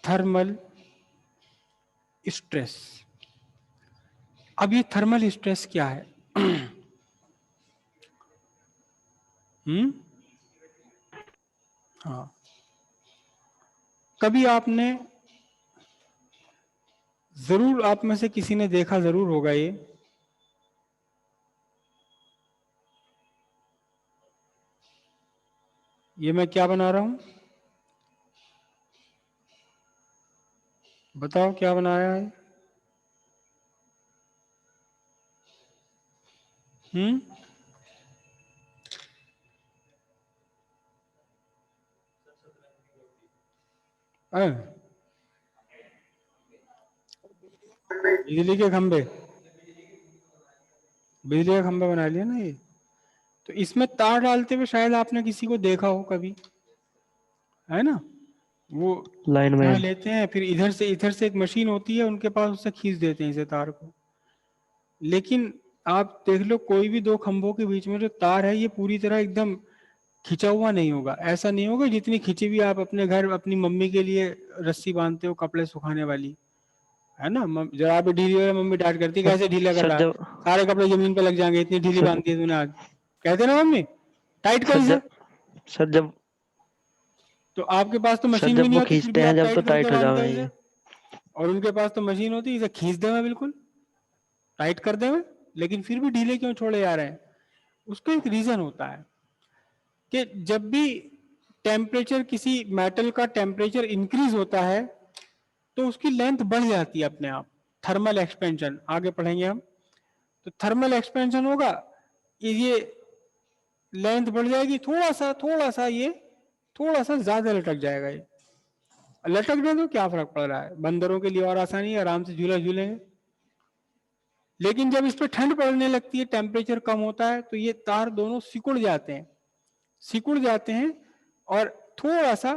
Thermal stress. अब ये thermal stress क्या है? हाँ, कभी आपने जरूर, आप में से किसी ने देखा जरूर होगा ये मैं क्या बना रहा हूं? बताओ क्या बनाया है? बिजली के खंभे, बिजली का खंभा बना लिया ना ये। तो इसमें तार डालते हुए शायद आपने किसी को देखा हो कभी, है ना? वो यहाँ लाइनमैन। लेते हैं, फिर इधर से एक मशीन होती है उनके पास, उससे खींच देते हैं इसे तार को। लेकिन आप देख लो, कोई भी दो खंभों के बीच में जो तार है ये पूरी तरह एकदम खिंचा हुआ नहीं होगा। ऐसा नहीं होगा जितनी खिंची हुई आप अपने घर अपनी मम्मी के लिए रस्सी बांधते हो कपड़े सुखाने वाली, है ना? जरा भी ढीली हो मम्मी डांट करती, सर कैसे ढीला कर सर रहा है, जब सारे कपड़े जमीन पे लग जाएंगे, इतनी ढीली सर बांध दी है तूने आज, कहते ना मम्मी, टाइट कर सर इसे। जब सर जब तो आपके पास तो सर मशीन भी जब नहीं वो होती, फिर खींचते भी हैं आप जब तो टाइट करके टाइट हो बांधते हो जाओगे इसे। ये। और उनके पास तो मशीन होती है, इसे खींच देवे बिल्कुल, टाइट कर देवे, लेकिन फिर भी ढीले क्यों छोड़े जा रहे हैं? उसका एक रीजन होता है कि जब भी टेम्परेचर, किसी मेटल का टेम्परेचर इंक्रीज होता है तो उसकी लेंथ बढ़ जाती है अपने आप। थर्मल एक्सपेंशन आगे पढ़ेंगे हम। तो थर्मल एक्सपेंशन होगा, ये लेंथ बढ़ जाएगी, थोड़ा सा ये थोड़ा सा ज्यादा लटक जाएगा। ये लटकने दो, क्या फर्क पड़ रहा है, बंदरों के लिए और आसानी है, आराम से झूला झूलेंगे। लेकिन जब इस पर ठंड पड़ने लगती है, टेम्परेचर कम होता है, तो ये तार दोनों सिकुड़ जाते हैं, सिकुड़ जाते हैं और थोड़ा सा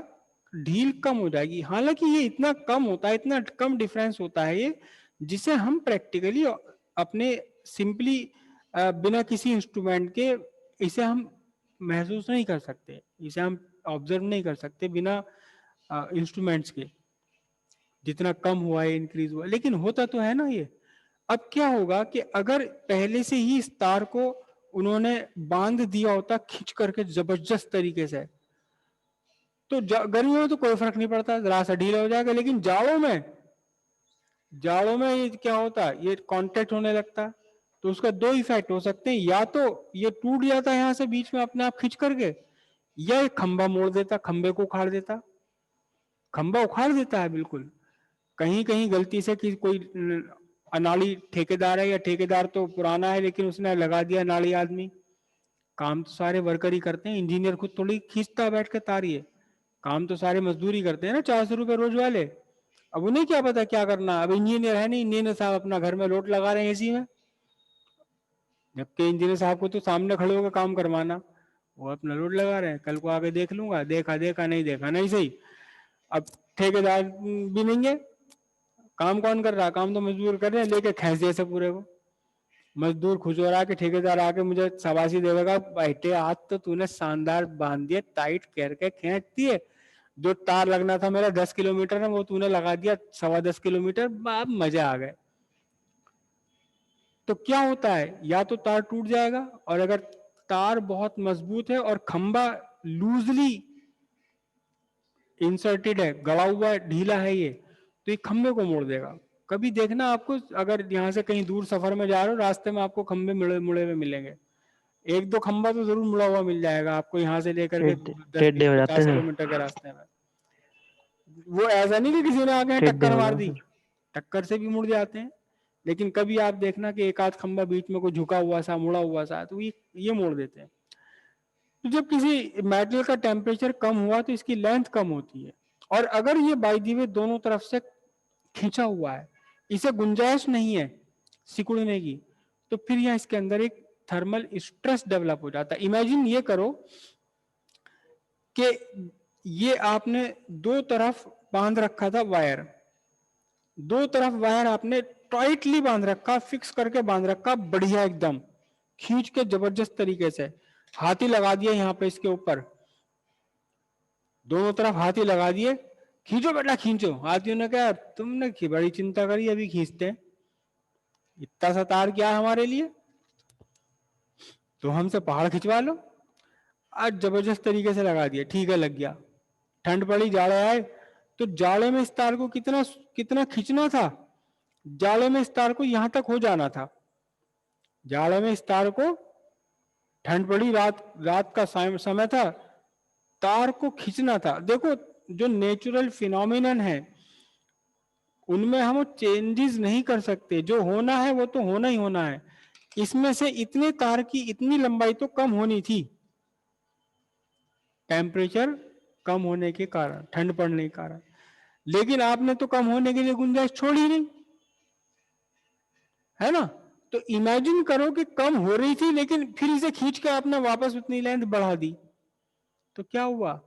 ढील कम हो जाएगी। हालांकि ये इतना कम होता है, इतना कम डिफरेंस होता है ये, जिसे हम प्रैक्टिकली अपने सिंपली बिना किसी इंस्ट्रूमेंट के इसे हम महसूस नहीं कर सकते, इसे हम ऑब्जर्व नहीं कर सकते बिना इंस्ट्रूमेंट्स के, जितना कम हुआ है, इंक्रीज हुआ। लेकिन होता तो है ना ये। अब क्या होगा कि अगर पहले से ही इस तार को उन्होंने बांध दिया होता खींच करके जबरदस्त तरीके से, तो गर्मियों में तो कोई फर्क नहीं पड़ता, जरा सा ढीला हो जाएगा। लेकिन जाड़ों में ये क्या होता है, ये कांटेक्ट होने लगता है। तो उसका दो इफेक्ट हो सकते हैं, या तो ये टूट जाता है यहाँ से बीच में अपने आप खींच करके, या एक खंभा मोड़ देता, खंबे को उखाड़ देता, खंभा उखाड़ देता है बिल्कुल। कहीं कहीं गलती से कि कोई अनाड़ी ठेकेदार है, या ठेकेदार तो पुराना है लेकिन उसने लगा दिया नाड़ी आदमी, काम तो सारे वर्कर ही करते हैं, इंजीनियर खुद थोड़ी खींचता है बैठ के तार, ये काम तो सारे मजदूरी करते हैं ना, 400 रुपए रोज वाले। अब उन्हें क्या पता क्या करना, अब इंजीनियर है नहीं, इंजीनियर साहब अपना घर में लोट लगा रहे हैं एसी में, जबकि इंजीनियर साहब को तो सामने खड़े होकर काम करवाना, वो अपना लोड लगा रहे हैं, कल को आके देख लूंगा, देखा देखा, नहीं देखा नहीं सही। अब ठेकेदार भी नहीं है, काम कौन कर रहा है, काम तो मजदूर कर रहे हैं, लेके खींच दिया सब पूरे को। मजदूर खुश हो रहा कि ठेकेदार आके मुझे शाबाशी देगा, बैठे आज तो तूने शानदार बांध दिए, टाइट करके खींच दिए, जो तार लगना था मेरा 10 किलोमीटर में, वो तूने लगा दिया 10.25 किलोमीटर, अब मजे आ गए। तो क्या होता है, या तो तार टूट जाएगा, और अगर तार बहुत मजबूत है और खंबा लूजली इंसर्टेड है, गड़ा हुआ ढीला है ये, तो ये खंबे को मोड़ देगा। कभी देखना आपको, अगर यहाँ से कहीं दूर सफर में जा रहे हो, रास्ते में आपको खंबे मुड़े मुड़े हुए मिलेंगे, एक दो खंबा तो जरूर मुड़ा हुआ मिल जाएगा आपको, यहाँ से लेकर के टेढ़े 10 टेढ़े हो जाते 50 हैं। किलोमीटर के रास्ते में। वो ऐसा नहीं कि किसी ने आके टेढ़े टक्कर हो मार दी, जाते हैं। टक्कर से भी मुड़ जाते हैं। लेकिन कभी आप देखना कि एक आध खंबा बीच में कोई झुका हुआ सा, मुड़ा हुआ सा, तो ये मोड़ देते हैं। तो जब किसी मेटल का टेम्परेचर कम हुआ तो इसकी लेंथ कम होती है, और अगर ये बाय द वे दोनों तरफ से खींचा हुआ है, इसे गुंजाइश नहीं है सिकुड़ने की, तो फिर यह इसके अंदर एक थर्मल स्ट्रेस डेवलप हो जाता है। इमेजिन ये करो कि ये आपने दो तरफ बांध रखा था वायर, दो तरफ वायर आपने टाइटली बांध रखा, फिक्स करके बांध रखा, बढ़िया एकदम खींच के जबरदस्त तरीके से, हाथी लगा दिया यहाँ पे इसके ऊपर, दोनों तरफ हाथी लगा दिए, खींचो बेटा खींचो। हाथियों ने कहा तुमने बड़ी चिंता करी, अभी खींचते हैं, इतना सा तार क्या है हमारे लिए, तो हमसे पहाड़ खिंचवा लो। आज जबरदस्त तरीके से लगा दिया, ठीक है लग गया। ठंड पड़ी, जाड़े आए, तो जाड़े में इस तार को कितना कितना खींचना था, जाड़े में इस तार को यहां तक हो जाना था, जाड़े में इस तार को, ठंड पड़ी, रात रात का समय था, तार को खींचना था। देखो जो नेचुरल फिनोमिनन है उनमें हम चेंजेस नहीं कर सकते, जो होना है वो तो होना ही होना है। इसमें से इतने तार की इतनी लंबाई तो कम होनी थी, टेम्परेचर कम होने के कारण, ठंड पड़ने के कारण, लेकिन आपने तो कम होने के लिए गुंजाइश छोड़ी नहीं, है ना। तो इमेजिन करो कि कम हो रही थी लेकिन फिर इसे खींच के आपने वापस उतनी लेंथ बढ़ा दी, तो क्या हुआ,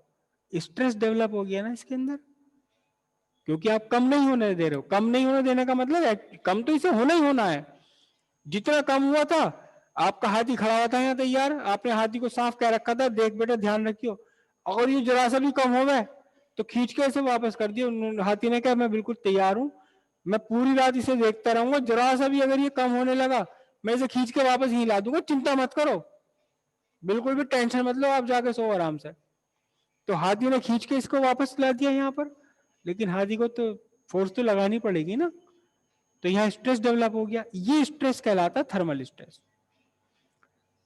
स्ट्रेस डेवलप हो गया ना इसके अंदर, क्योंकि आप कम नहीं होने दे रहे हो। कम नहीं होने देने का मतलब है कम तो इसे होना ही होना है। जितना कम हुआ था, आपका हाथी खड़ा हुआ था यहाँ तैयार, आपने हाथी को साफ कह रखा था, देख बेटा ध्यान रखियो, अगर ये जरा सा भी कम हो गए तो खींच के इसे वापस कर दिया। हाथी ने कहा मैं बिल्कुल तैयार हूं, मैं पूरी रात इसे देखता रहूंगा, जरा सा भी अगर ये कम होने लगा मैं इसे खींच के वापस ही ला दूंगा, चिंता मत करो, बिल्कुल भी टेंशन मत लो, आप जाके सो आराम से। तो हाथी ने खींच के इसको वापस ला दिया यहाँ पर, लेकिन हाथी को तो फोर्स तो लगानी पड़ेगी ना, तो यहाँ स्ट्रेस डेवलप हो गया। ये स्ट्रेस कहलाता है थर्मल स्ट्रेस।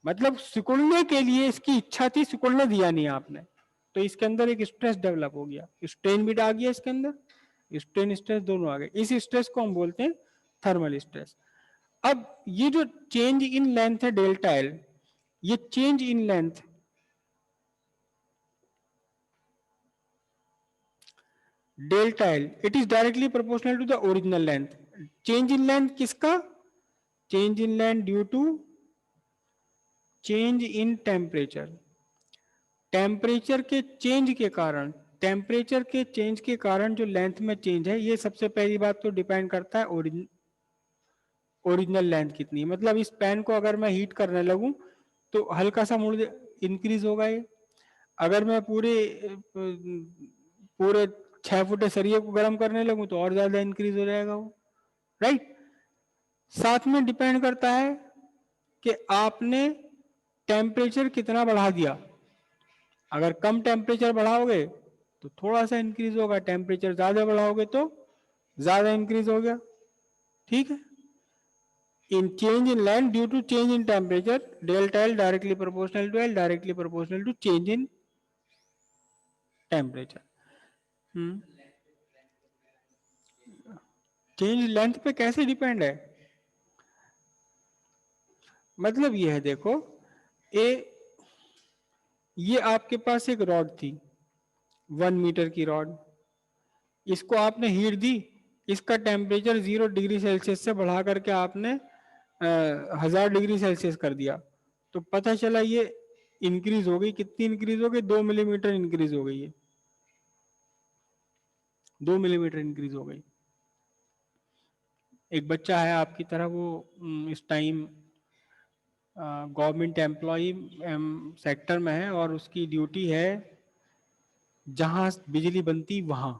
मतलब सिकुड़ने के लिए इसकी इच्छा थी, सिकुड़ने दिया नहीं आपने, तो इसके अंदर एक स्ट्रेस डेवलप हो गया, स्ट्रेन भी आ गया इसके अंदर, स्ट्रेन स्ट्रेस दोनों आ गए। इस स्ट्रेस को हम बोलते हैं थर्मल स्ट्रेस। अब ये जो चेंज इन लेंथ है डेल्टा एल, ये change in length, delta L it is directly proportional to the original length. Change in length किसका, change in length due to change in temperature. Temperature के change के कारण, temperature के change के कारण जो लेंथ में चेंज है, ये सबसे पहली बात तो डिपेंड करता है ओरिजिनल लेंथ कितनी है। मतलब इस पेन को अगर मैं हीट करने लगूं तो हल्का सा मुड़ इंक्रीज होगा ये, अगर मैं पूरे पूरे 6 फुट सरिये को गर्म करने लगूं तो और ज्यादा इंक्रीज हो जाएगा वो, राइट। साथ में डिपेंड करता है कि आपने टेम्परेचर कितना बढ़ा दिया। अगर कम टेम्परेचर बढ़ाओगे तो थोड़ा सा इंक्रीज होगा, टेम्परेचर ज्यादा बढ़ाओगे तो ज्यादा इंक्रीज हो गया, ठीक है। In change in length due to change in temperature, delta L directly proportional to L, directly proportional to change in temperature. Change length पे कैसे डिपेंड है, मतलब ये है देखो, ये आपके पास एक रॉड थी 1 मीटर की रॉड, इसको आपने हीट दी, इसका टेम्परेचर 0 डिग्री सेल्सियस से बढ़ा करके आपने 1000 डिग्री सेल्सियस कर दिया, तो पता चला ये इंक्रीज हो गई, कितनी इंक्रीज हो गई, 2 मिलीमीटर इंक्रीज हो गई है, 2 मिलीमीटर इंक्रीज हो गई। एक बच्चा है आपकी तरह, वो इस टाइम गवर्नमेंट एम्प्लॉय सेक्टर में है और उसकी ड्यूटी है जहां बिजली बनती वहां,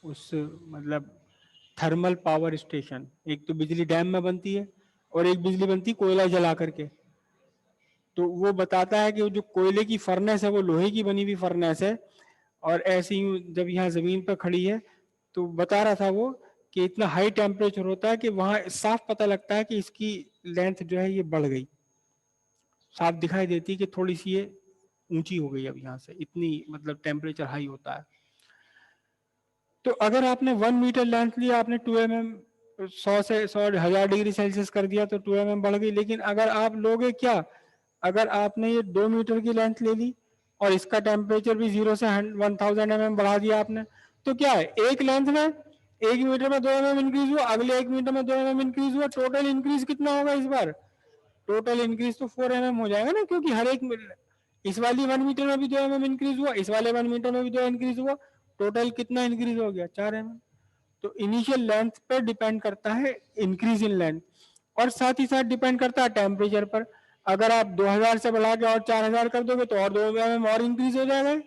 उस मतलब थर्मल पावर स्टेशन, एक तो बिजली डैम में बनती है और एक बिजली बनती कोयला जला करके। तो वो बताता है कि वो जो कोयले की फर्नेस है वो लोहे की बनी हुई फर्नेस है, और ऐसे ही जब यहाँ जमीन पर खड़ी है तो बता रहा था वो कि इतना हाई टेम्परेचर होता है कि वहां साफ पता लगता है कि इसकी लेंथ जो है ये बढ़ गई, साफ दिखाई देती है कि थोड़ी सी ये ऊंची हो गई अब यहाँ से, इतनी मतलब टेम्परेचर हाई होता है। तो अगर आपने 1 मीटर लेंथ लिया, आपने 2 mm 100 से 1000 डिग्री सेल्सियस कर दिया तो 2 mm बढ़ गई। लेकिन अगर आप लोगे क्या, अगर आपने ये 2 मीटर की लेंथ ले ली और इसका टेम्परेचर भी 0 से 1000 mm बढ़ा दिया आपने, तो क्या है, एक लेंथ में 1 मीटर में 2 mm इंक्रीज हुआ, अगले 1 मीटर में 2 mm इंक्रीज हुआ, टोटल इंक्रीज कितना होगा इस बार, टोटल इंक्रीज तो 4 mm हो जाएगा ना, क्योंकि हर एक इस वाली 1 मीटर में भी 2 mm इंक्रीज हुआ, इस वाले 1 मीटर में भी 2 इंक्रीज हुआ, टोटल कितना इंक्रीज हो गया, 4 mm। तो इनिशियल लेंथ पर डिपेंड करता है इंक्रीज इन लेंथ, और साथ ही साथ डिपेंड करता है टेम्परेचर पर। अगर आप 2000 से बढ़ा के और 4000 कर दोगे तो और 2 mm और इंक्रीज हो जाएगा,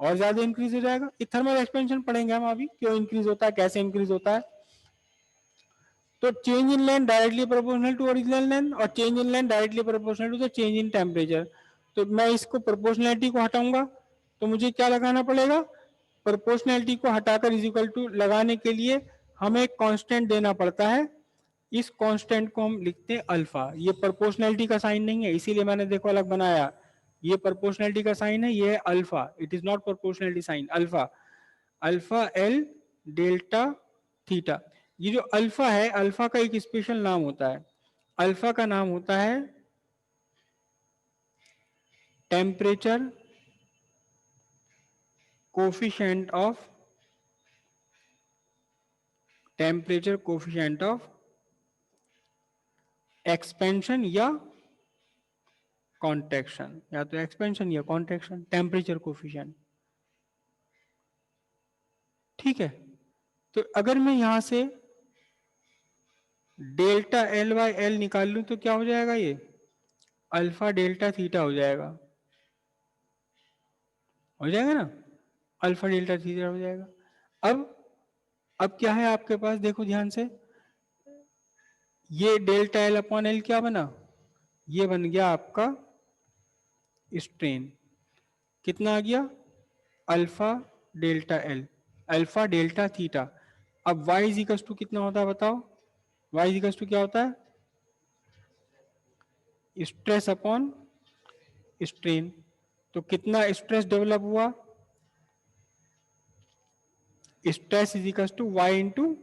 और ज्यादा इंक्रीज हो जाएगा। ये थर्मल एक्सपेंशन पढ़ेंगे हम अभी, क्यों इंक्रीज होता है, कैसे इंक्रीज होता है। तो change in length directly proportional to original length, और change in length directly proportional to the change in temperature. तो मैं इसको प्रोपोर्शनलिटी को हटाऊंगा, तो मुझे क्या लगाना पड़ेगा, प्रोपोर्शनलिटी को हटाकर इज इक्वल टू लगाने के लिए हमें एक कांस्टेंट देना पड़ता है। इस कांस्टेंट को हम लिखते हैं अल्फा। ये प्रोपोर्शनलिटी का साइन नहीं है, इसीलिए मैंने देखो अलग बनाया। ये प्रोपोर्शनलिटी का साइन है, ये है alpha, it is not proportionality sign, alpha. Alpha L delta theta. ये जो अल्फा है, अल्फा का एक स्पेशल नाम होता है। अल्फा का नाम होता है temperature coefficient of, temperature coefficient of expansion या कॉन्ट्रैक्शन, या तो एक्सपेंशन या कॉन्ट्रैक्शन, टेम्परेचर कोफिशिएंट। ठीक है, तो अगर मैं यहां से डेल्टा एल बाई एल निकाल लूं तो क्या हो जाएगा, ये अल्फा डेल्टा थीटा हो जाएगा ना, अल्फा डेल्टा थीटा हो जाएगा। अब क्या है आपके पास, देखो ध्यान से, ये डेल्टा एल अपॉन एल क्या बना, ये बन गया आपका स्ट्रेन। कितना आ गया, alpha delta L, alpha delta theta. अब y इज इक्वल टू कितना होता है बताओ, y इज इक्वल टू क्या होता है, स्ट्रेस अपॉन स्ट्रेन। तो कितना स्ट्रेस डेवलप हुआ, stress is equal to y into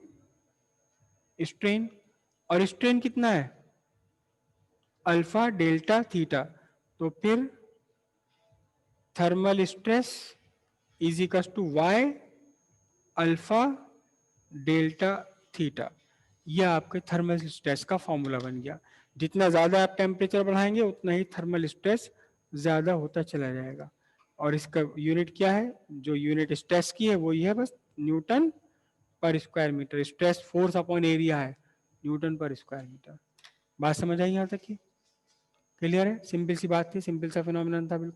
strain. और स्ट्रेन कितना है, अल्फा डेल्टा थीटा। तो फिर thermal stress is equal to y alpha delta theta. यह आपके थर्मल स्ट्रेस का फॉर्मूला बन गया। जितना ज्यादा आप टेम्परेचर बढ़ाएंगे उतना ही थर्मल स्ट्रेस ज्यादा होता चला जाएगा। और इसका यूनिट क्या है, जो यूनिट स्ट्रेस की है वही है बस न्यूटन पर square metre. Stress force upon area है, न्यूटन पर स्क्वायर मीटर। बात समझ आई यहाँ तक की, क्लियर है, सिंपल सी बात थी, सिंपल सा फिनोमिनन था बिल्कुल।